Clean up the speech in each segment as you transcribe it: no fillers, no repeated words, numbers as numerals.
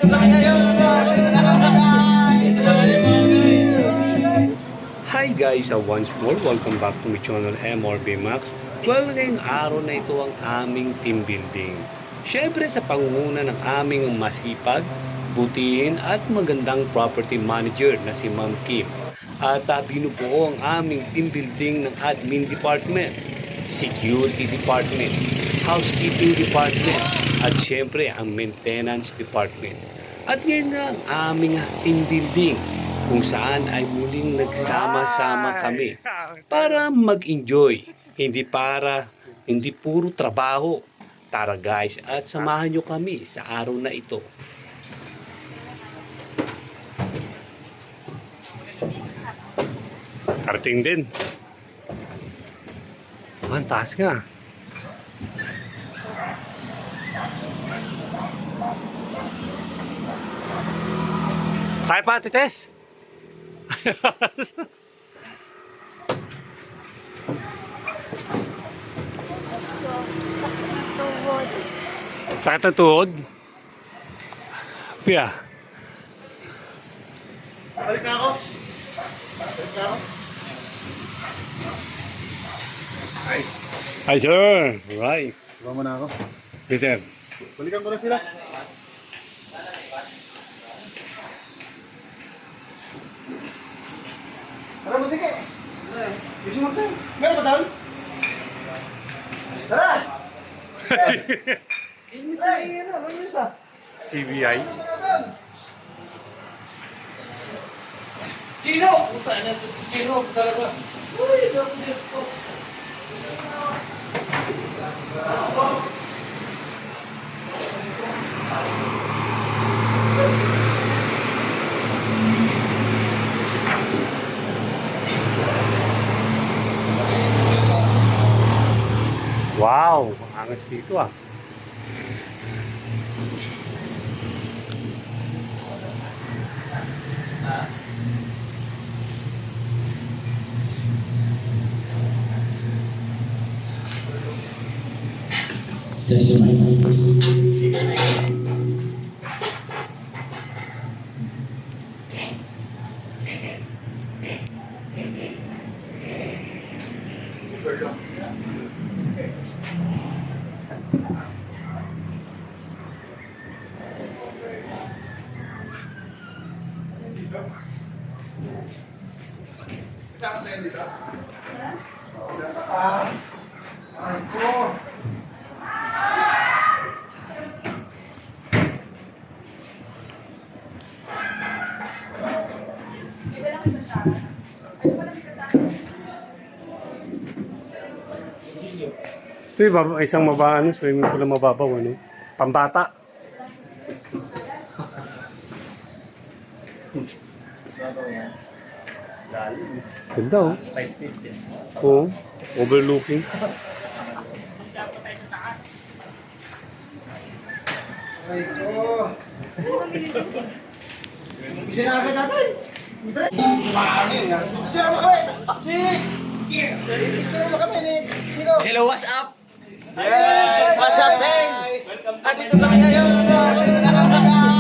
Andito na ngayon sa guys! Hi guys, once more, welcome back to my channel MRB Max. Well, ngayong araw na ito ang aming team building. Siyempre sa pangunguna ng aming masipag, butihin at magandang property manager na si Ma'am Kim. At binubuo ang aming team building ng admin department, security department, housekeeping department, at siyempre ang maintenance department. At ngayon na ang aming team building kung saan ay muling nagsama-sama kami para mag-enjoy, hindi puro trabaho. Tara guys, at samahan nyo kami sa araw na ito. Karating din. Ang taas nga. Kaya pa, Tites? Sakit ang tuhod? Pia? Balik na ako. Balik na ako. Nice. Hi, sir. Right. Suba mo na ako. Yes, sir. Balikan ko na sila. Tara, matike. Gusto mo tayo? Meron ba tayo? Tara! Hindi tayo yun. Ano yun sa? CBI. Sino? Puta na ito. Sino talaga? Uy, ito. Wow, angas dito ah. Just my numbers. Saan tayo dito? Ay ko. Ito yung isang swimming pool na mababaw, ano? Pambata. Ganda oh. Oo, overlooking. Ay ko. Bisa na agad natin. Picture mo kami. Picture mo kami ni Sino? Hello, what's up? Yes! What's up, guys? Andito na ngayon sa guys!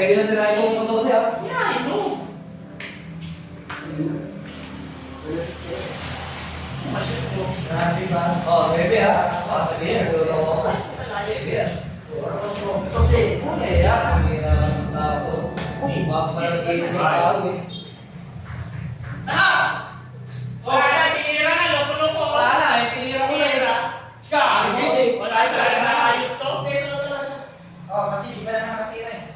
Pwede na tirahin ko po siya. Yeah, I know. Oh, bebe ah. Ah, sabihin. Lolo ako. Bebe ah. Kasi, ya. Hindi na lang tao. Paparagin yung tao eh. Wala na, tinira na, loko-loko. Wala na, eh. Tinira ko na eh. Wala sa ayos to. Kasi di ba na nakatira eh.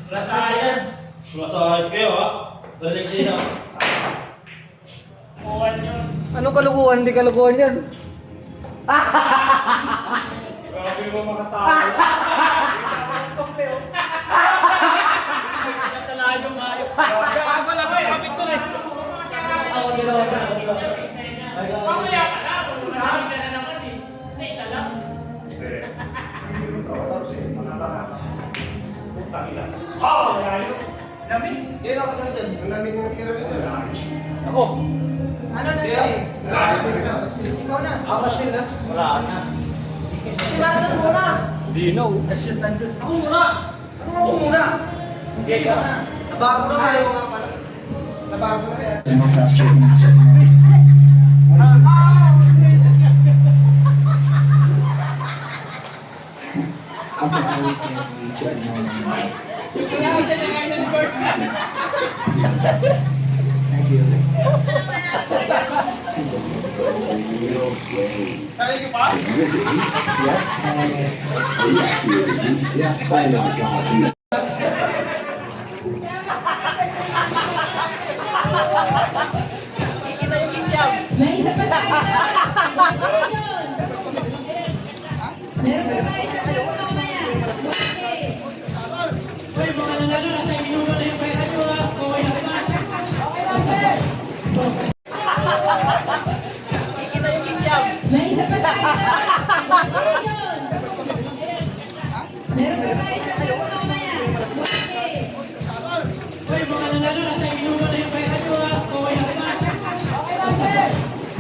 Wala sa ayos. Masahid kayo ha? Balik din ha? Kuhan yun. Anong kalukuhan? Hindi kalukuhan yan. Grabe mo makatawa. Talayong hayop. Gago lang eh, kapit ko eh. Ako ginawa ko. Pamaya ka na, marami ka na naman eh. Sa isa lang. Kaya ako saan dyan? Ang lamig ng tira ni sir. Ako. Ano na Kaya? siya? Ikaw na. Ako still na. Wala na. Kilala na muna. Hindi na. Kasi tandos. Ako muna. Ano ako muna? Ikaw na. Nabago na kayo. Nabago na yan. Kaya niyo pa? May isa pa tayo na. Meron pa tayo sa kayo mamaya. Okay. May isa pa tayo na. Meron pa tayo sa kayo mamaya.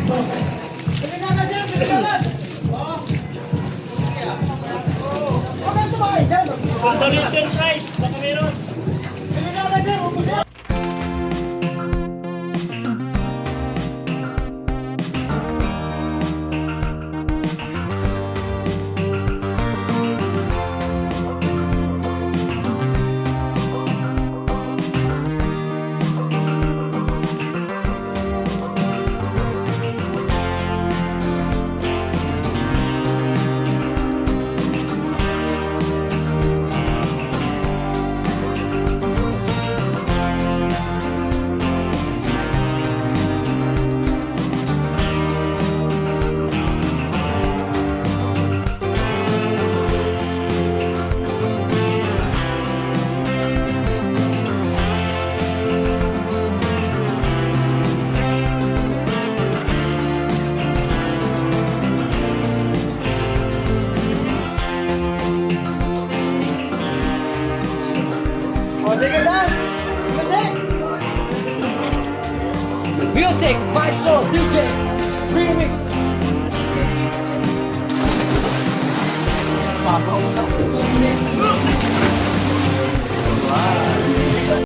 Okay. Consolation prize, baka meron. Music, Maestro, DJ, Remix. Papa,